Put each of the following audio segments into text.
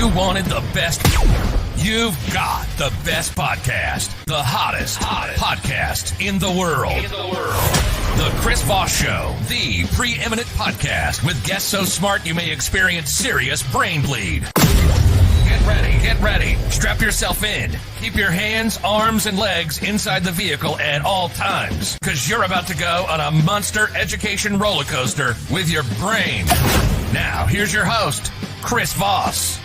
You wanted the best. You've got the best podcast. The hottest podcast in the world. The Chris Voss Show, the preeminent podcast with guests so smart you may experience serious brain bleed. Get ready. Strap yourself in. Keep your hands, arms, and legs inside the vehicle at all times, because you're about to go on a monster education roller coaster with your brain. Now, here's your host, Chris Voss.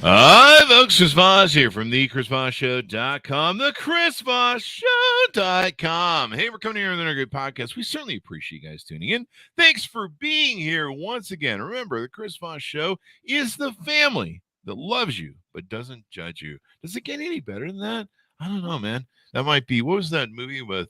Hi, folks. Chris Voss here from the ChrisVossShow.com, the ChrisVossShow.com. Hey, we're coming here with another great podcast. We certainly appreciate you guys tuning in. Thanks for being here once again. Remember, the Chris Voss Show is the family that loves you but doesn't judge you. Does it get any better than that? I don't know, man. That might be, what was that movie with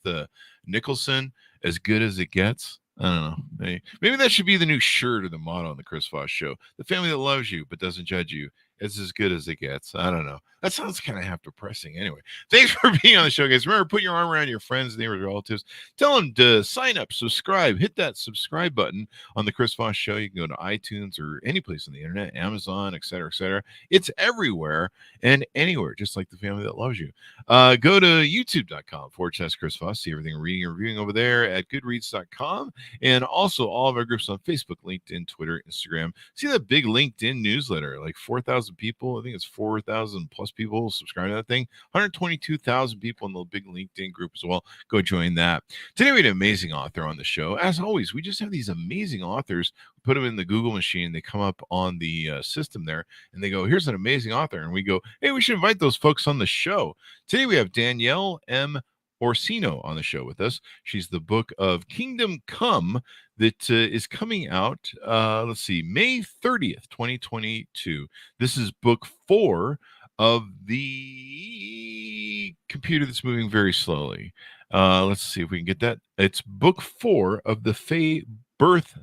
Nicholson, As Good as It Gets? I don't know. Maybe that should be the new shirt or the motto on the Chris Voss Show. The family that loves you but doesn't judge you. It's as good as it gets. I don't know. That sounds kind of half depressing. Anyway, thanks for being on the show, guys. Remember, put your arm around your friends, neighbors, relatives. Tell them to sign up, subscribe, hit that subscribe button on the Chris Voss Show. You can go to iTunes or any place on the internet, Amazon, etc., etc. It's everywhere and anywhere, just like the family that loves you. Go to youtube.com/Chris Voss. See everything reading and reviewing over there at goodreads.com. And also all of our groups on Facebook, LinkedIn, Twitter, Instagram. See that big LinkedIn newsletter, like 4,000 people. I think it's 4,000 plus people subscribe to that thing. 122,000 people in the big LinkedIn group as well. Go join that. Today we had an amazing author on the show. As always, we just have these amazing authors. We put them in the Google machine. They come up on the system there, and they go, here's an amazing author. And we go, hey, we should invite those folks on the show. Today we have Danielle M. Orsino on the show with us. She's the book of Kingdom Come that is coming out, May 30th, 2022. This is book 4 of the computer that's moving very slowly. Let's see if we can get that. It's book 4 of the Fae Birth.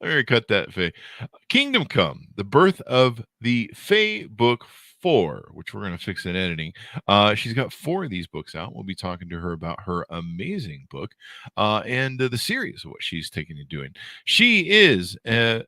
Let me cut that, Fae. Kingdom Come, the birth of the Fae book 4, which we're going to fix in editing. She's got 4 of these books out. We'll be talking to her about her amazing book and the series of what she's taking and doing. She is a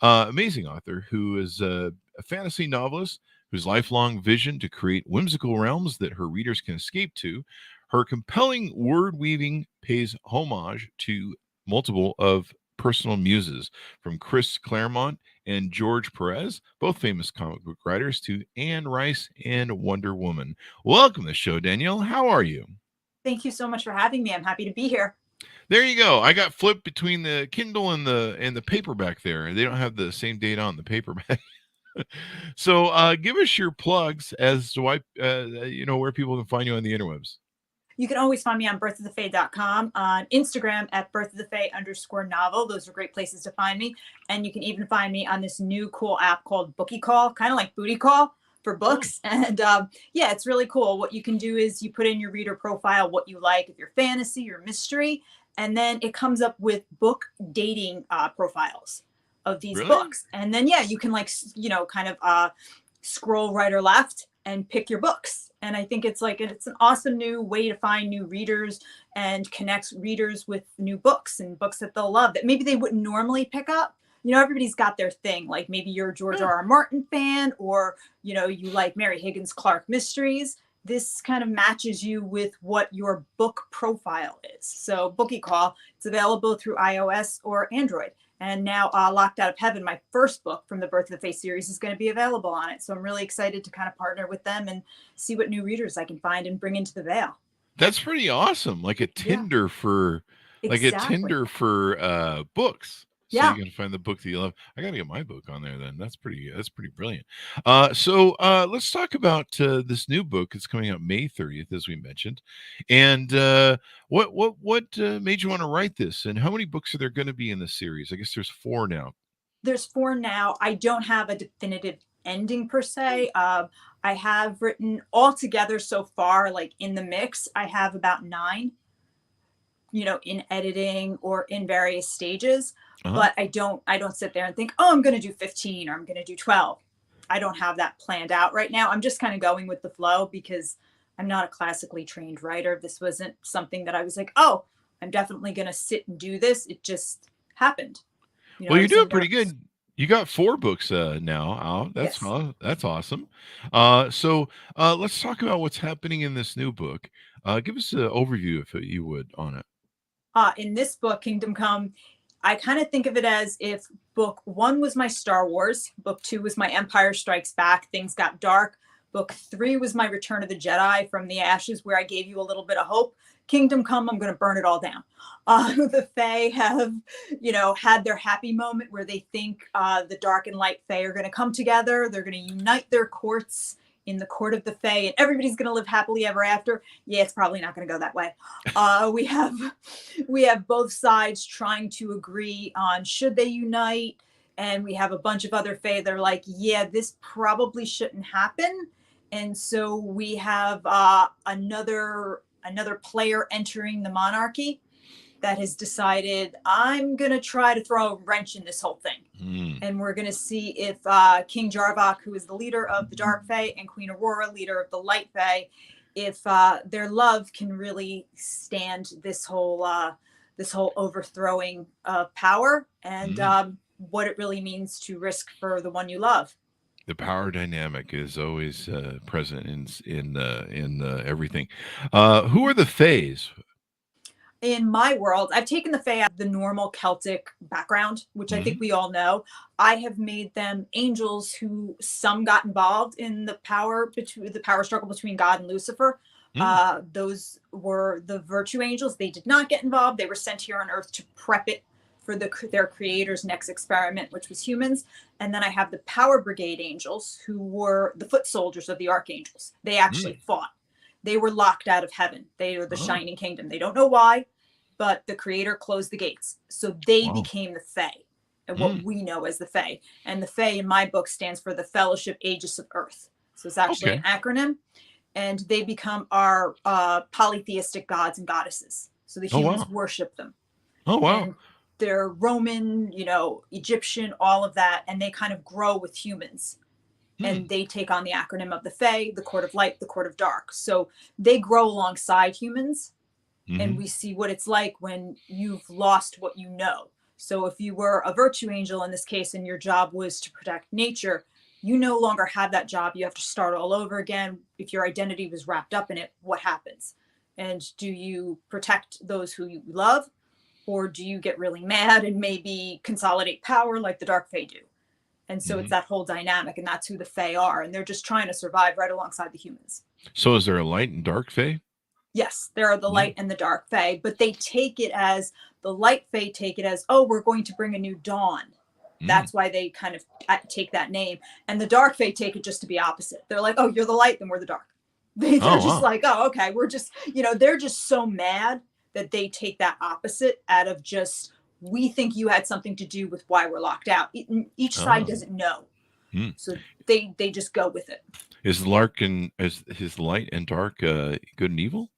amazing author who is a fantasy novelist whose lifelong vision to create whimsical realms that her readers can escape to. Her compelling word weaving pays homage to multiple of personal muses, from Chris Claremont and George Perez, both famous comic book writers, to Anne Rice and Wonder Woman. Welcome to the show, Danielle. How are you? Thank you so much for having me. I'm happy to be here. There you go. I got flipped between the Kindle and the paperback there. They don't have the same date on the paperback. So give us your plugs as to why, where people can find you on the interwebs. You can always find me on birthofthefae.com, on Instagram at birthofthefae_novel. Those are great places to find me. And you can even find me on this new cool app called Bookie Call, kind of like Booty Call for books. And it's really cool. What you can do is you put in your reader profile, what you like, if you're fantasy or mystery, and then it comes up with book dating profiles of these books. And then, you can scroll right or left and pick your books. And I think it's an awesome new way to find new readers and connect readers with new books and books that they'll love that maybe they wouldn't normally pick up. Everybody's got their thing. Like maybe you're a George R.R. Martin fan, or, you like Mary Higgins Clark mysteries. This kind of matches you with what your book profile is. So Bookie Call, it's available through iOS or Android. And now Locked Out of Heaven, my first book from the Birth of the Fae series, is going to be available on it. So I'm really excited to kind of partner with them and see what new readers I can find and bring into the veil. Pretty awesome. Like a Tinder for books. So you can find the book that you love. I got to get my book on there then. That's pretty brilliant. So let's talk about this new book. It's coming out May 30th, as we mentioned. And what made you want to write this? And how many books are there going to be in this series? I guess there's 4 now. There's 4 now. I don't have a definitive ending per se. I have written all together so far, like in the mix, I have about 9, in editing or in various stages. But I don't sit there and think, I'm going to do 15 or I'm going to do 12. I don't have that planned out right now. I'm just kind of going with the flow because I'm not a classically trained writer. This wasn't something that I was like, I'm definitely going to sit and do this. It just happened. Well, you're some doing pretty nerves. good. You got 4 books now out. Yes. That's awesome. So let's talk about what's happening in this new book. Give us an overview, if you would, on it. In this book, Kingdom Come, I kind of think of it as if book 1 was my Star Wars, book 2 was my Empire Strikes Back, things got dark. Book 3 was my Return of the Jedi, from the ashes, where I gave you a little bit of hope. Kingdom Come, I'm going to burn it all down. The Fae have, had their happy moment where they think the dark and light Fae are going to come together. They're going to unite their courts in the court of the Fae, and everybody's going to live happily ever after. Yeah, it's probably not going to go that way. We have both sides trying to agree on should they unite, and we have a bunch of other Fae that are like, yeah, this probably shouldn't happen. And so we have another player entering the monarchy that has decided, I'm going to try to throw a wrench in this whole thing. And we're going to see if King Jarvok, who is the leader of the Dark Fae, and Queen Aurora, leader of the Light Fae, if their love can really stand this whole overthrowing of power, and what it really means to risk for the one you love. The power dynamic is always present in everything. Who are the Faes? In my world, I've taken the Fae out of the normal Celtic background, which I think we all know. I have made them angels who some got involved in the power struggle between God and Lucifer. Those were the virtue angels. They did not get involved. They were sent here on Earth to prep it for their creator's next experiment, which was humans. And then I have the Power Brigade angels, who were the foot soldiers of the archangels. They actually fought. They were locked out of heaven. They were the Shining Kingdom. They don't know why, but the creator closed the gates. So they became the Fae, and what we know as the Fae. And the Fae in my book stands for the Fellowship Aegis of Earth. So it's actually an acronym. And they become our polytheistic gods and goddesses. So the humans worship them. Oh, wow. And they're Roman, Egyptian, all of that. And they kind of grow with humans. And they take on the acronym of the Fae, the Court of Light, the Court of Dark. So they grow alongside humans, and we see what it's like when you've lost what you know. So if you were a virtue angel in this case, and your job was to protect nature, you no longer have that job. You have to start all over again. If your identity was wrapped up in it, what happens? And do you protect those who you love, or do you get really mad and maybe consolidate power like the Dark Fae do? And so it's that whole dynamic, and that's who the Fae are. And they're just trying to survive right alongside the humans. So is there a light and dark Fae? Yes, there are the light and the dark Fae, but they take it as, the light Fae take it as, oh, we're going to bring a new dawn. That's why they kind of take that name. And the dark Fae take it just to be opposite. They're like, oh, you're the light, then we're the dark. They're just like, oh, okay, we're just, they're just so mad that they take that opposite out of just, we think you had something to do with why we're locked out. Each side doesn't know. So they just go with it. Is his light and dark good and evil?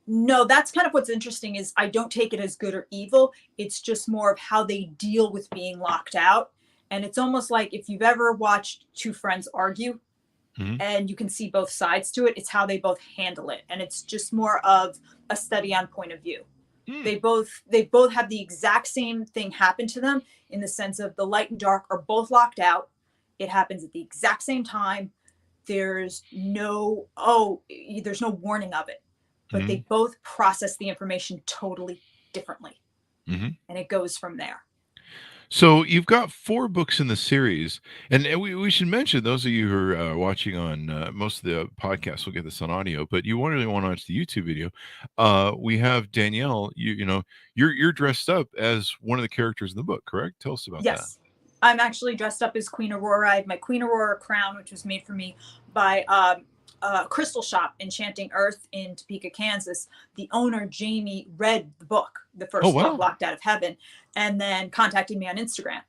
No, that's kind of what's interesting, is I don't take it as good or evil. It's just more of how they deal with being locked out. And it's almost like if you've ever watched two friends argue and you can see both sides to it, it's how they both handle it. And it's just more of a study on point of view. They both have the exact same thing happen to them, in the sense of the light and dark are both locked out. It happens at the exact same time. There's no warning of it, but they both process the information totally differently. And it goes from there. So you've got 4 books in the series, and we should mention, those of you who are watching on most of the podcasts will get this on audio, but you really want to watch the YouTube video. We have Danielle. You're dressed up as one of the characters in the book, correct? Tell us about that. Yes, I'm actually dressed up as Queen Aurora. I have my Queen Aurora crown, which was made for me by Crystal Shop, Enchanting Earth in Topeka, Kansas. The owner, Jamie, read the book, the first book, Locked Out of Heaven, and then contacted me on Instagram.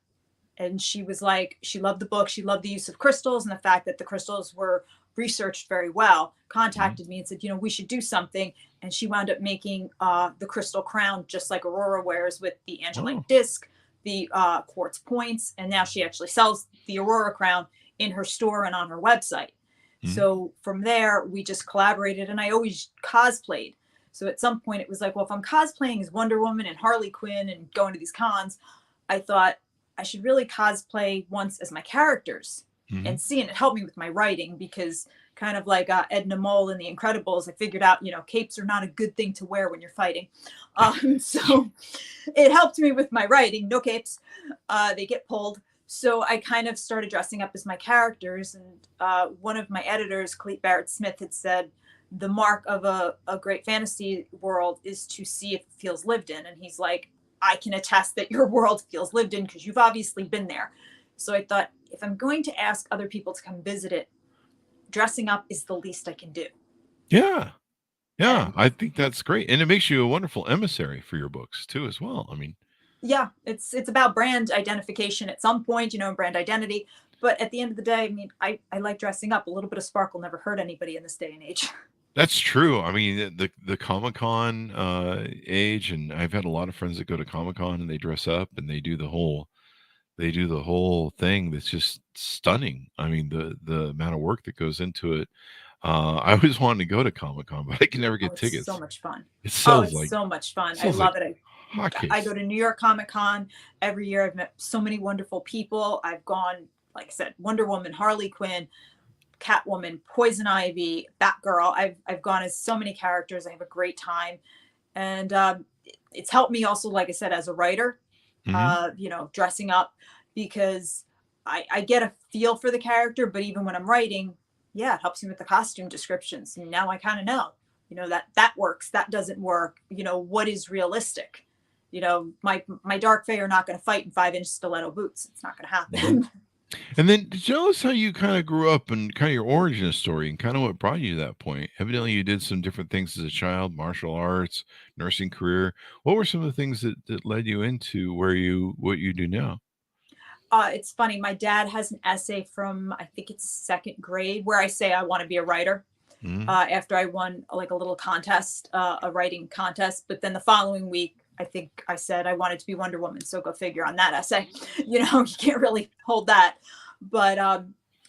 And she was like, she loved the book. She loved the use of crystals and the fact that the crystals were researched very well. Contacted me and said, we should do something. And she wound up making the crystal crown, just like Aurora wears, with the angelic disc, the quartz points. And now she actually sells the Aurora crown in her store and on her website. So from there, we just collaborated, and I always cosplayed. So at some point it was like, well, if I'm cosplaying as Wonder Woman and Harley Quinn and going to these cons, I thought I should really cosplay once as my characters and see. And it helped me with my writing because kind of like Edna Mole in The Incredibles, I figured out, capes are not a good thing to wear when you're fighting. So it helped me with my writing. No capes. They get pulled. So I kind of started dressing up as my characters. And one of my editors, Clete Barrett Smith, had said, the mark of a great fantasy world is to see if it feels lived in. And he's like, I can attest that your world feels lived in because you've obviously been there. So I thought, if I'm going to ask other people to come visit it, dressing up is the least I can do. Yeah. Yeah. I think that's great. And it makes you a wonderful emissary for your books too, as well. I mean, yeah, it's about brand identification at some point, brand identity. But at the end of the day, I mean, I like dressing up. A little bit of sparkle never hurt anybody in this day and age. that's true. I mean, the Comic-Con age, and I've had a lot of friends that go to Comic-Con and they dress up and they do the whole thing that's just stunning. I mean, the amount of work that goes into it. I always wanted to go to Comic-Con, but I can never get tickets. So much fun. It's so so much fun. I love it. I go to New York Comic-Con every year. I've met so many wonderful people. I've gone, like I said, Wonder Woman, Harley Quinn, Catwoman, Poison Ivy, Batgirl. I've gone as so many characters. I have a great time. And it's helped me also, like I said, as a writer, dressing up, because I get a feel for the character, but even when I'm writing, it helps me with the costume descriptions. And now I kind of know, that works, that doesn't work, what is realistic. My dark fae are not going to fight in 5-inch stiletto boots. It's not going to happen. And then tell us how you kind of grew up and kind of your origin story and kind of what brought you to that point. Evidently, you did some different things as a child, martial arts, nursing career. What were some of the things that led you into what you do now? It's funny. My dad has an essay from, I think it's second grade, where I say I want to be a writer. After I won like a little contest, a writing contest. But then the following week, I think I said I wanted to be Wonder Woman. So go figure on that essay. You can't really hold that. But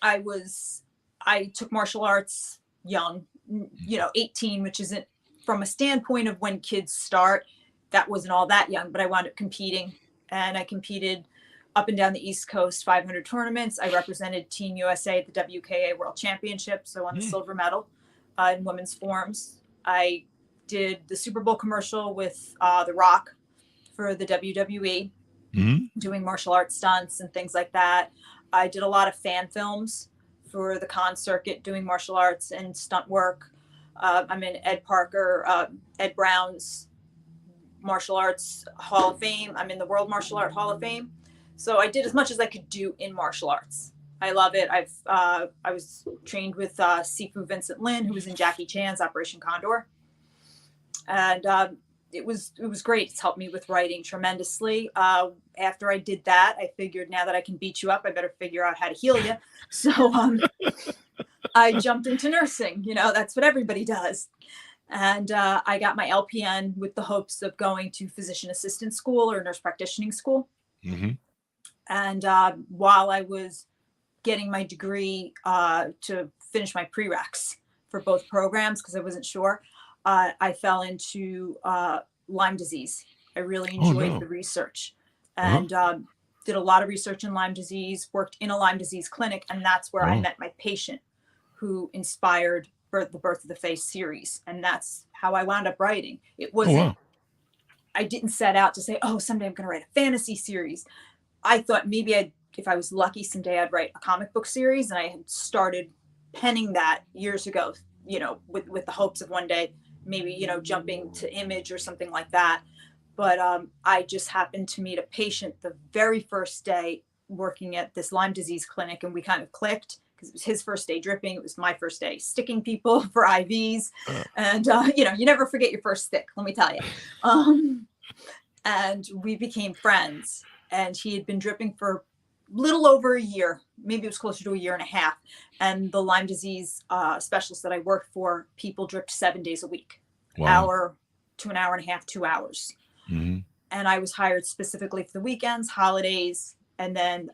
I took martial arts young, 18, which isn't, from a standpoint of when kids start, that wasn't all that young, but I wound up competing. And I competed up and down the East Coast, 500 tournaments. I represented Team USA at the WKA World Championships. I won the silver medal in women's forms. I did the Super Bowl commercial with The Rock for the WWE, doing martial arts stunts and things like that. I did a lot of fan films for the con circuit, doing martial arts and stunt work. I'm in Ed Brown's Martial Arts Hall of Fame. I'm in the World Martial Art Hall of Fame. So I did as much as I could do in martial arts. I love it. I was trained with Sifu Vincent Lin, who was in Jackie Chan's Operation Condor. And it was great. It's helped me with writing tremendously. After I did that, I figured, now that I can beat you up, I better figure out how to heal you. So I jumped into nursing. That's what everybody does. And I got my LPN with the hopes of going to physician assistant school or nurse practitioning school. And while I was getting my degree to finish my prereqs for both programs, because I wasn't sure, I fell into Lyme disease. I really enjoyed the research and did a lot of research in Lyme disease, worked in a Lyme disease clinic. And that's where I met my patient who inspired the Birth of the Fae series. And that's how I wound up writing. It wasn't, I didn't set out to say, someday I'm going to write a fantasy series. I thought maybe if I was lucky, someday I'd write a comic book series. And I had started penning that years ago, with the hopes of one day, maybe, jumping to Image or something like that. But I just happened to meet a patient the very first day working at this Lyme disease clinic. And we kind of clicked because it was his first day dripping. It was my first day sticking people for IVs. And, you never forget your first stick, let me tell you. And we became friends. And he had been dripping for little over a year. Maybe it was closer to a year and a half. And the Lyme disease specialist that I worked for, people dripped 7 days a week, hour to an hour and a half, 2 hours. And I was hired specifically for the weekends, holidays. And then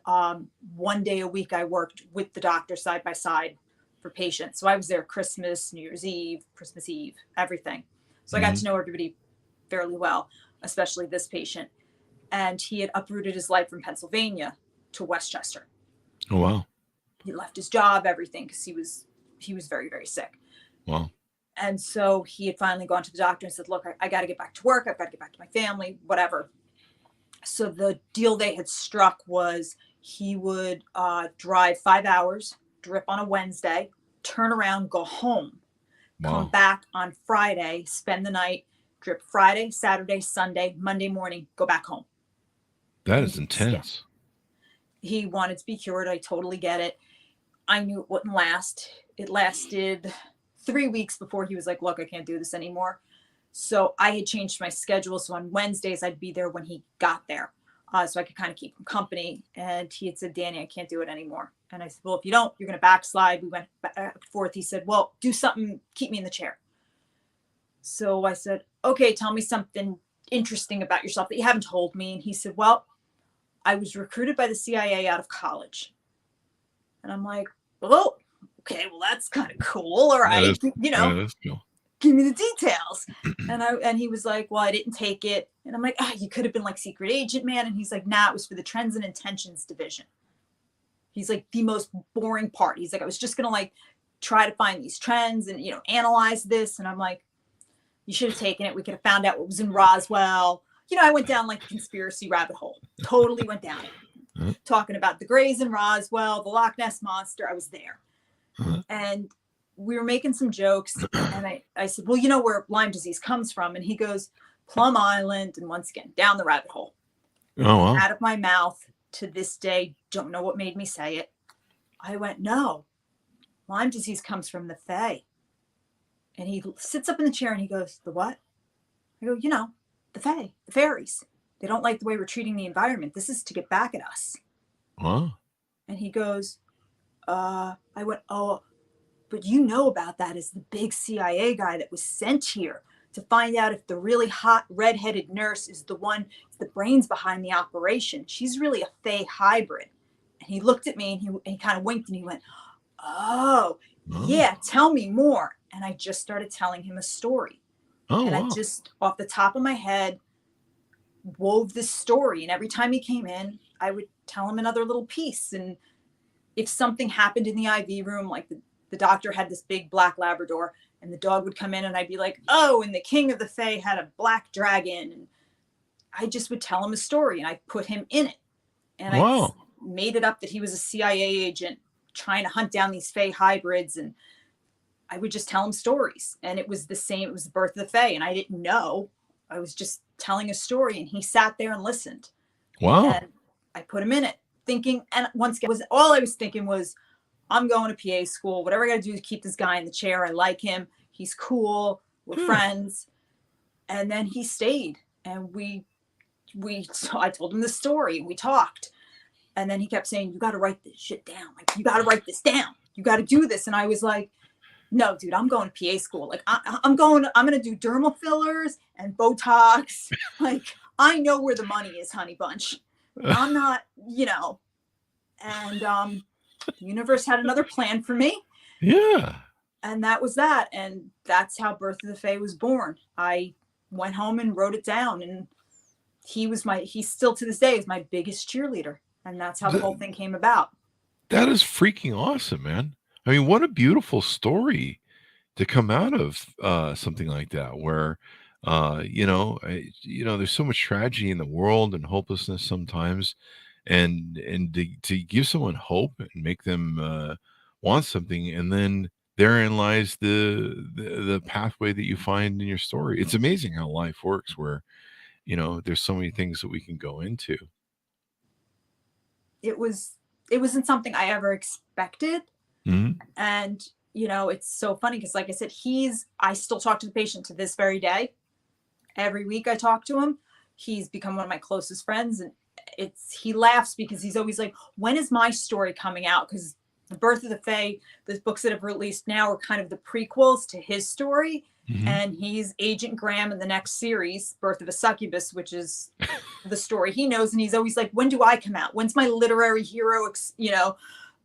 1 day a week, I worked with the doctor side by side for patients. So I was there Christmas, New Year's Eve, Christmas Eve, everything. So I got to know everybody fairly well, especially this patient. And he had uprooted his life from Pennsylvania to Westchester. Oh, wow. He left his job, everything, because he was very, very sick. Wow. And so he had finally gone to the doctor and said, look, I got to get back to work. I've got to get back to my family, whatever. So the deal they had struck was he would drive 5 hours, drip on a Wednesday, turn around, go home, come back on Friday, spend the night, drip Friday, Saturday, Sunday, Monday morning, go back home. That is intense. He wanted to be cured. I totally get it. I knew it wouldn't last. It lasted 3 weeks before he was like, look, I can't do this anymore. So I had changed my schedule. So on Wednesdays, I'd be there when he got there. So I could kind of keep him company. And he had said, Danny, I can't do it anymore. And I said, well, if you don't, you're going to backslide. We went back and forth. He said, well, do something. Keep me in the chair. So I said, okay, tell me something interesting about yourself that you haven't told me. And he said, well, I was recruited by the CIA out of college. And I'm like, oh, okay, well, that's kind of cool. All right. That's cool. Give me the details. And he was like, well, I didn't take it. And I'm like, you could have been like secret agent, man. And he's like, nah, it was for the Trends and Intentions division. He's like, the most boring part. He's like, I was just going to like try to find these trends and, analyze this. And I'm like, you should have taken it. We could have found out what was in Roswell. I went down like a conspiracy rabbit hole. Totally went down it. Talking about the Greys in Roswell, the Loch Ness Monster. I was there. And we were making some jokes. And I said, well, you know where Lyme disease comes from? And he goes, Plum Island. And once again, down the rabbit hole. Oh, wow. Out of my mouth to this day. Don't know what made me say it. I went, no. Lyme disease comes from the Fae. And he sits up in the chair and he goes, the what? I go, the Fae, the fairies. They don't like the way we're treating the environment. This is to get back at us. Wow. And he goes, I went, oh, but you know about that as the big CIA guy that was sent here to find out if the really hot redheaded nurse is the brains behind the operation. She's really a Fae hybrid. And he looked at me and he kind of winked and he went, oh, yeah, tell me more. And I just started telling him a story. Oh, and wow. I just, off the top of my head, wove this story. And every time he came in, I would tell him another little piece. And if something happened in the IV room, like the doctor had this big black Labrador, and the dog would come in and I'd be like, oh, and the king of the Fae had a black dragon. And I just would tell him a story and I put him in it. And I made it up that he was a CIA agent trying to hunt down these Fae hybrids. And I would just tell him stories. And it was the same. It was the birth of the Fae. And I didn't know. I was just telling a story and he sat there and listened. Wow. And I put him in it thinking, and once again, all I was thinking was, I'm going to PA school. Whatever I got to do to keep this guy in the chair. I like him. He's cool. We're friends. And then he stayed and I told him the story and we talked. And then he kept saying, you got to write this shit down. Like, you got to write this down. You got to do this. And I was like, no, dude, I'm going to PA school. Like I'm going to do dermal fillers and Botox. Like, I know where the money is, honey bunch. I'm not, and the universe had another plan for me. Yeah. And that was that. And that's how Birth of the Fae was born. I went home and wrote it down. And he still to this day is my biggest cheerleader. And that's how the whole thing came about. That is freaking awesome, man. I mean, what a beautiful story to come out of something like that, where, there's so much tragedy in the world and hopelessness sometimes. And to give someone hope and make them want something, and then therein lies the pathway that you find in your story. It's amazing how life works, where there's so many things that we can go into. It wasn't something I ever expected, and it's so funny because, like I said, I still talk to the patient to this very day. Every week I talk to him. He's become one of my closest friends, and he laughs because he's always like, when is my story coming out? Because the Birth of the Fae, the books that have released now are kind of the prequels to his story. And he's Agent Graham in the next series, Birth of a Succubus, which is the story he knows. And he's always like, when do I come out? When's my literary hero,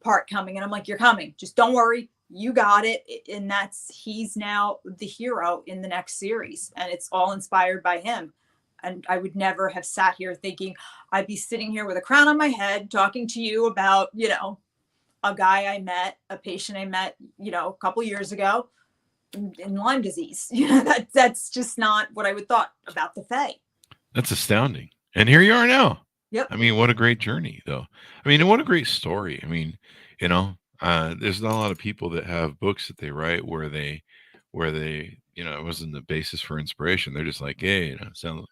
part coming? And I'm like, you're coming. Just don't worry. you got it. And he's now the hero in the next series, and it's all inspired by him. And I would never have sat here thinking I'd be sitting here with a crown on my head talking to you about, a guy I met, a patient I met, a couple years ago in Lyme disease. That's just not what I would thought about the Fae. That's astounding. And here you are now. Yep. I mean, what a great journey, though. I mean, and what a great story. I mean, there's not a lot of people that have books that they write where they, it wasn't the basis for inspiration. They're just like, hey,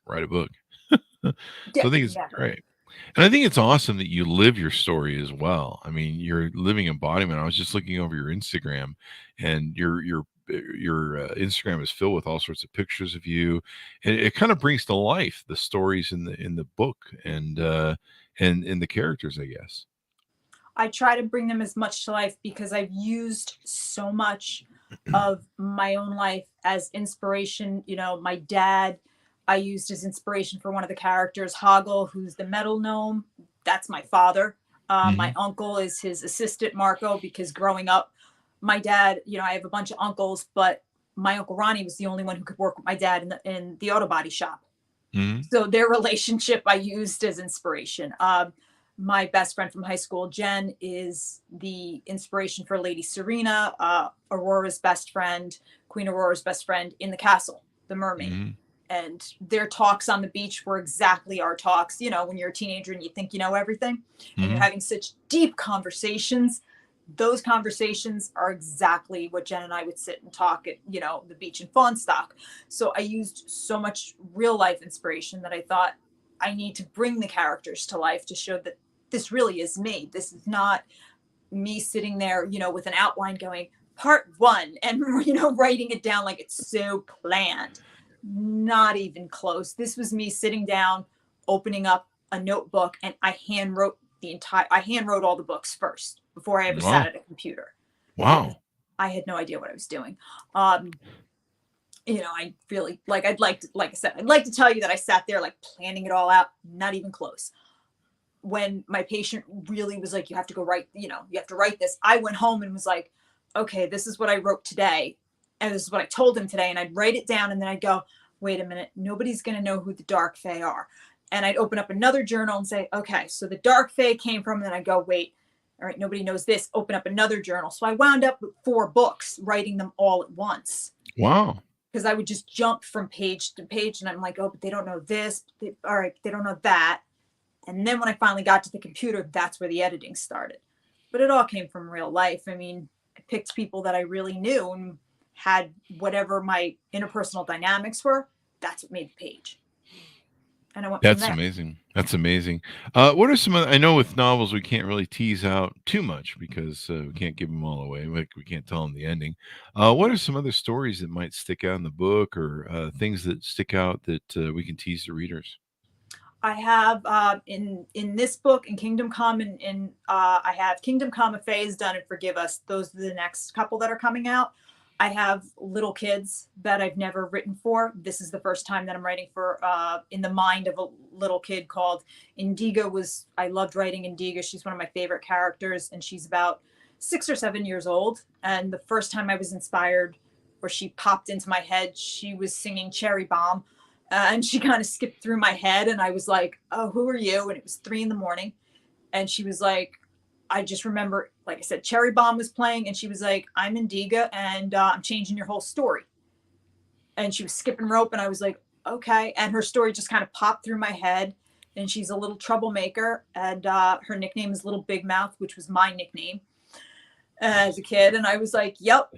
write a book. So I think it's great. And I think it's awesome that you live your story as well. I mean, you're living embodiment. I was just looking over your Instagram, and your Instagram is filled with all sorts of pictures of you, and it kind of brings to life the stories in the book and the characters, I guess. I try to bring them as much to life because I've used so much of my own life as inspiration. My dad, I used as inspiration for one of the characters, Hoggle, who's the metal gnome. That's my father. My uncle is his assistant, Marco, because growing up, my dad, I have a bunch of uncles, but my Uncle Ronnie was the only one who could work with my dad in the auto body shop. So their relationship I used as inspiration. My best friend from high school, Jen, is the inspiration for Lady Serena, Aurora's best friend, Queen Aurora's best friend in the castle, the mermaid. And their talks on the beach were exactly our talks. When you're a teenager and you think you know everything, and you're having such deep conversations, those conversations are exactly what Jen and I would sit and talk at, the beach in Fawnstock. So I used so much real life inspiration that I thought I need to bring the characters to life to show that this really is me. This is not me sitting there, with an outline going part 1 and, writing it down like it's so planned. Not even close. This was me sitting down, opening up a notebook, and I hand wrote all the books first before I ever sat at a computer. Wow. I had no idea what I was doing. I really I'd like to tell you that I sat there like planning it all out. Not even close. When my patient really was like, you have to go write, you have to write this. I went home and was like, okay, this is what I wrote today. And this is what I told him today. And I'd write it down, and then I'd go, wait a minute, nobody's going to know who the Dark Fae are. And I'd open up another journal and say, okay, so the Dark Fae came from, and then I'd go, wait, all right, nobody knows this. Open up another journal. So I wound up with 4 books, writing them all at once. Wow. Because I would just jump from page to page, and I'm like, oh, but they don't know this. All right, they don't know that. And then when I finally got to the computer, that's where the editing started. But it all came from real life. I mean, I picked people that I really knew and had whatever my interpersonal dynamics were. That's what made the page. And I went from there. Amazing. That's amazing. What are some other, I know with novels, we can't really tease out too much because we can't give them all away. We can't tell them the ending. What are some other stories that might stick out in the book, or things that stick out that we can tease the readers? I have in this book, in Kingdom Come, and I have Kingdom Come, A Fae Is Done and Forgive Us. Those are the next couple that are coming out. I have little kids that I've never written for. This is the first time that I'm writing for in the mind of a little kid called Indigo. I loved writing Indigo. She's one of my favorite characters, and she's about 6 or 7 years old. And the first time I was inspired, or she popped into my head, she was singing Cherry Bomb. And she kind of skipped through my head, and I was like, oh, who are you? And it was 3 a.m. And she was like, I just remember, like I said, Cherry Bomb was playing, and she was like, I'm Indiga, and I'm changing your whole story. And she was skipping rope, and I was like, okay. And her story just kind of popped through my head, and she's a little troublemaker, and her nickname is Little Big Mouth, which was my nickname as a kid. And I was like, yep,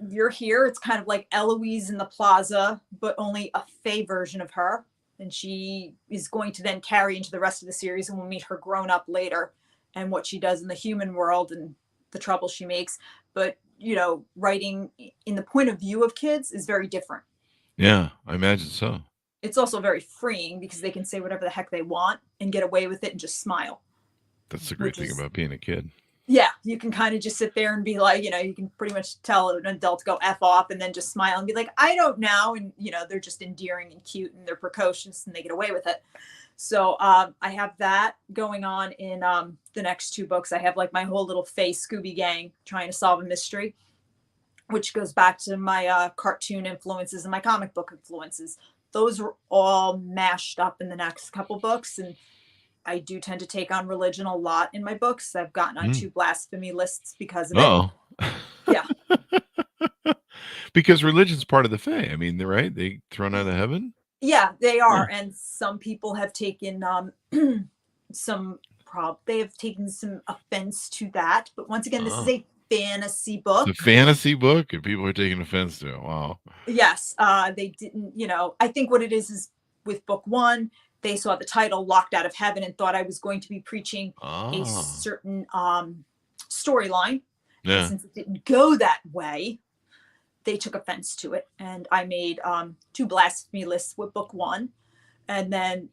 you're here. It's kind of like Eloise in the Plaza, but only a Fae version of her. And she is going to then carry into the rest of the series, and we'll meet her grown up later and what she does in the human world and the trouble she makes. But, writing in the point of view of kids is very different. Yeah, I imagine so. It's also very freeing because they can say whatever the heck they want and get away with it and just smile. That's the great thing about being a kid. Yeah, you can kind of just sit there and be like, you can pretty much tell an adult to go F off and then just smile and be like, I don't know. And, they're just endearing and cute and they're precocious and they get away with it. So I have that going on in the next 2 books. I have like my whole little Fae Scooby gang trying to solve a mystery. which goes back to my cartoon influences and my comic book influences. Those were all mashed up in the next couple books. And I do tend to take on religion a lot in my books. I've gotten on 2 blasphemy lists because of it. Oh, Yeah. because religion's part of the fae. I mean, they're right. They thrown out of heaven. Yeah, they are. And some people have taken they have taken some offense to that. But once again, this is a fantasy book. The fantasy book, and people are taking offense to it. Wow. Yes. They didn't, I think what it is with book 1, they saw the title Locked Out of Heaven and thought I was going to be preaching a certain storyline. Yeah. And since it didn't go that way, they took offense to it. And I made 2 blasphemy lists with book 1. And then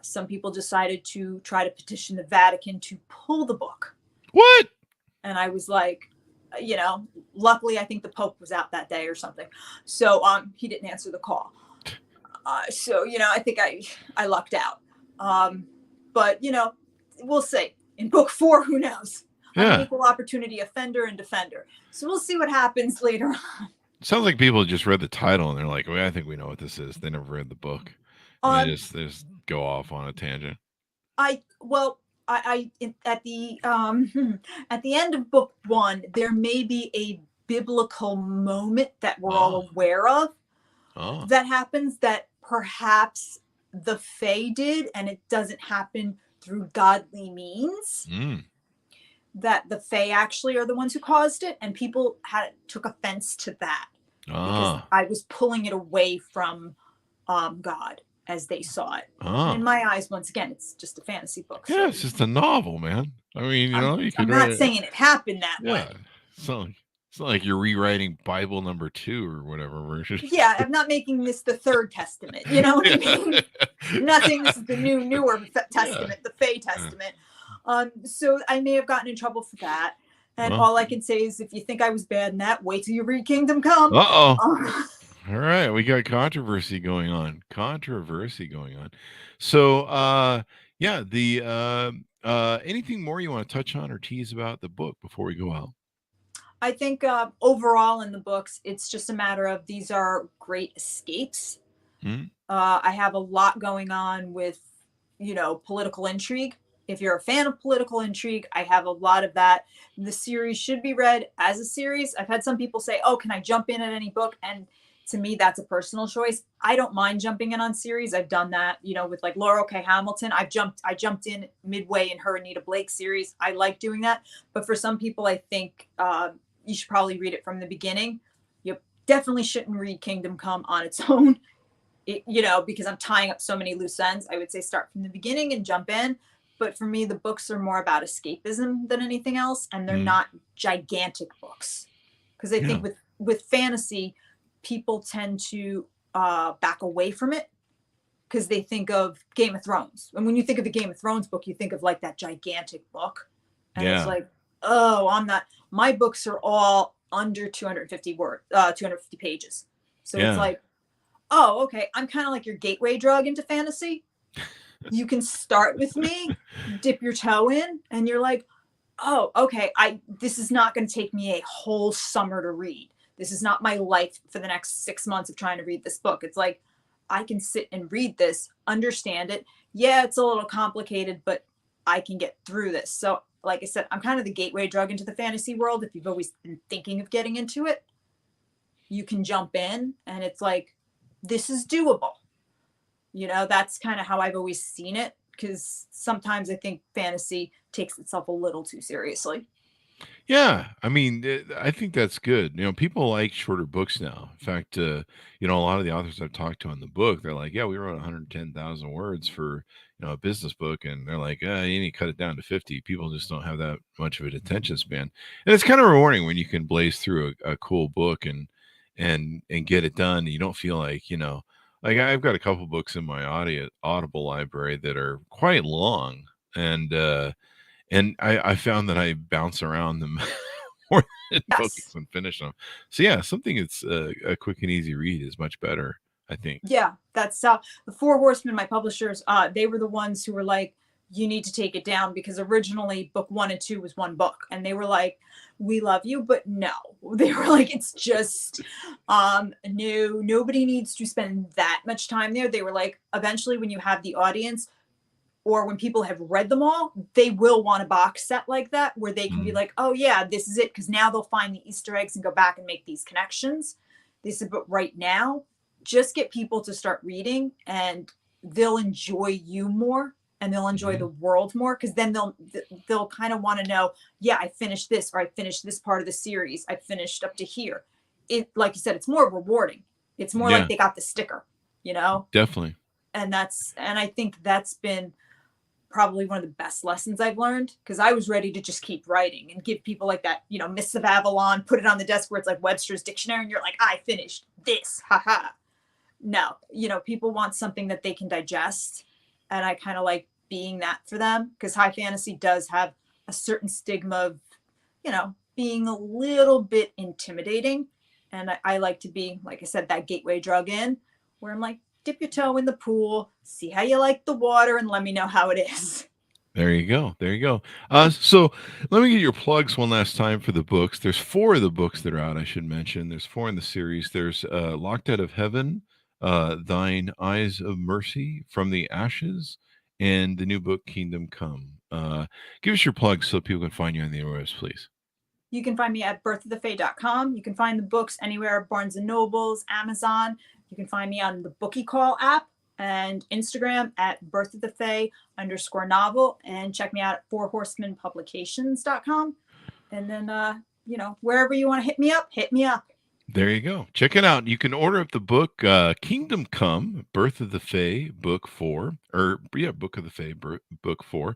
some people decided to try to petition the Vatican to pull the book. What? And I was like, luckily I think the Pope was out that day or something. So he didn't answer the call. So, I think I lucked out. But, we'll see. In book 4, who knows? I'm an equal opportunity offender and defender. So we'll see what happens later on. Sounds like people just read the title and they're like, well, I think we know what this is. They never read the book. And they just go off on a tangent. At the end of book 1, there may be a biblical moment that we're all aware of that happens that perhaps the Fae did, and it doesn't happen through godly means. That the Fae actually are the ones who caused it, and people took offense to that because I was pulling it away from God as they saw it. In my eyes, once again, it's just a fantasy book. Yeah, it's just a novel, man. I mean, you could I'm not saying it happened that way. It's not like you're rewriting Bible number 2 or whatever version. Yeah, I'm not making this the Third Testament. You know what I mean? I'm not saying this is the newer Testament, the Fae Testament. So I may have gotten in trouble for that. And all I can say is, if you think I was bad in that, wait till you read Kingdom Come. All right, we got controversy going on. So, anything more you want to touch on or tease about the book before we go out? I think overall in the books, it's just a matter of these are great escapes. I have a lot going on with, political intrigue. If you're a fan of political intrigue, I have a lot of that. The series should be read as a series. I've had some people say, oh, can I jump in at any book? And to me, that's a personal choice. I don't mind jumping in on series. I've done that, with like Laurel K. Hamilton. I jumped in midway in her Anita Blake series. I like doing that. But for some people, I think you should probably read it from the beginning. You definitely shouldn't read Kingdom Come on its own, because I'm tying up so many loose ends. I would say start from the beginning and jump in. But for me, the books are more about escapism than anything else. And they're not gigantic books. Because I think with fantasy, people tend to back away from it because they think of Game of Thrones. And when you think of the Game of Thrones book, you think of like that gigantic book. And it's like, my books are all under 250 pages. So it's like, oh, okay. I'm kind of like your gateway drug into fantasy. You can start with me, dip your toe in, and you're like, oh, okay. This is not going to take me a whole summer to read. This is not my life for the next 6 months of trying to read this book. It's like, I can sit and read this, understand it. Yeah, it's a little complicated, but I can get through this. So like I said, I'm kind of the gateway drug into the fantasy world. If you've always been thinking of getting into it, you can jump in and it's like, this is doable. That's kind of how I've always seen it, because sometimes I think fantasy takes itself a little too seriously. Yeah, I mean, I think that's good. People like shorter books now. In fact, a lot of the authors I've talked to in the book, they're like, yeah, we wrote 110,000 words for, a business book. And they're like, you need to cut it down to 50. People just don't have that much of an attention span. And it's kind of rewarding when you can blaze through a cool book and get it done. You don't feel like, like I've got a couple books in my Audible library that are quite long. And I found that I bounce around them more than focus and finish them. So yeah, something that's a quick and easy read is much better, I think. Yeah, that's the Four Horsemen, my publishers. They were the ones who were like, you need to take it down, because originally book 1 and 2 was one book, and they were like, we love you, but no, they were like, it's just no, nobody needs to spend that much time there. They were like, eventually when you have the audience, or when people have read them all, they will want a box set like that where they can be like, oh yeah, this is it. Because now they'll find the Easter eggs and go back and make these connections. They said, but right now, just get people to start reading and they'll enjoy you more, and they'll enjoy the world more, because then they'll kind of want to know, yeah, I finished this, or I finished this part of the series. I finished up to here. It, like you said, it's more rewarding. It's more like they got the sticker, you know? Definitely. And I think that's been probably one of the best lessons I've learned, because I was ready to just keep writing and give people like that, you know, Mists of Avalon, put it on the desk where it's like Webster's Dictionary, and you're like, I finished this, haha. No, you know, people want something that they can digest, and I kind of like being that for them, because high fantasy does have a certain stigma of, you know, being a little bit intimidating, and I like to be, like I said, that gateway drug in, where I'm like, dip your toe in the pool, see how you like the water, and let me know how it is. There you go. There you go. So let me get your plugs one last time for the books. There's 4 of the books that are out, I should mention. There's 4 in the series. There's Locked Out of Heaven, Thine Eyes of Mercy, From the Ashes, and the new book, Kingdom Come. Give us your plugs so people can find you on the interwebs, please. You can find me at birthofthefae.com. You can find the books anywhere, Barnes & Nobles, Amazon. You can find me on the Bookie Call app and Instagram at birthofthefae_novel, and check me out at fourhorsemanpublications.com. And then, you know, wherever you want to hit me up, hit me up. There you go. Check it out. You can order up the book, Kingdom Come, Birth of the Fae, Book 4, Book of the Fae, Book 4.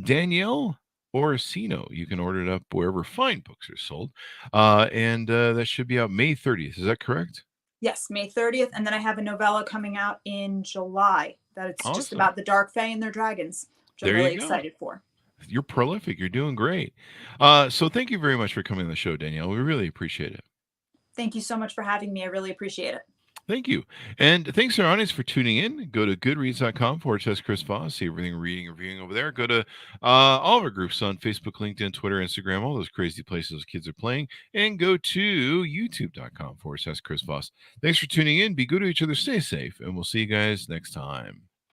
Danielle Orsino. You can order it up wherever fine books are sold. And that should be out May 30th. Is that correct? Yes, May 30th. And then I have a novella coming out in July that it's just Awesome. about the Dark Fae and their dragons, which There I'm really you go. excited for. You're prolific. You're doing great. So thank you very much for coming on the show, Danielle. We really appreciate it. Thank you so much for having me. I really appreciate it. Thank you. And thanks to our audience for tuning in. Go to goodreads.com/Chris Voss. See everything reading and reviewing over there. Go to all of our groups on Facebook, LinkedIn, Twitter, Instagram, all those crazy places those kids are playing. And go to youtube.com/Chris Voss. Thanks for tuning in. Be good to each other. Stay safe. And we'll see you guys next time.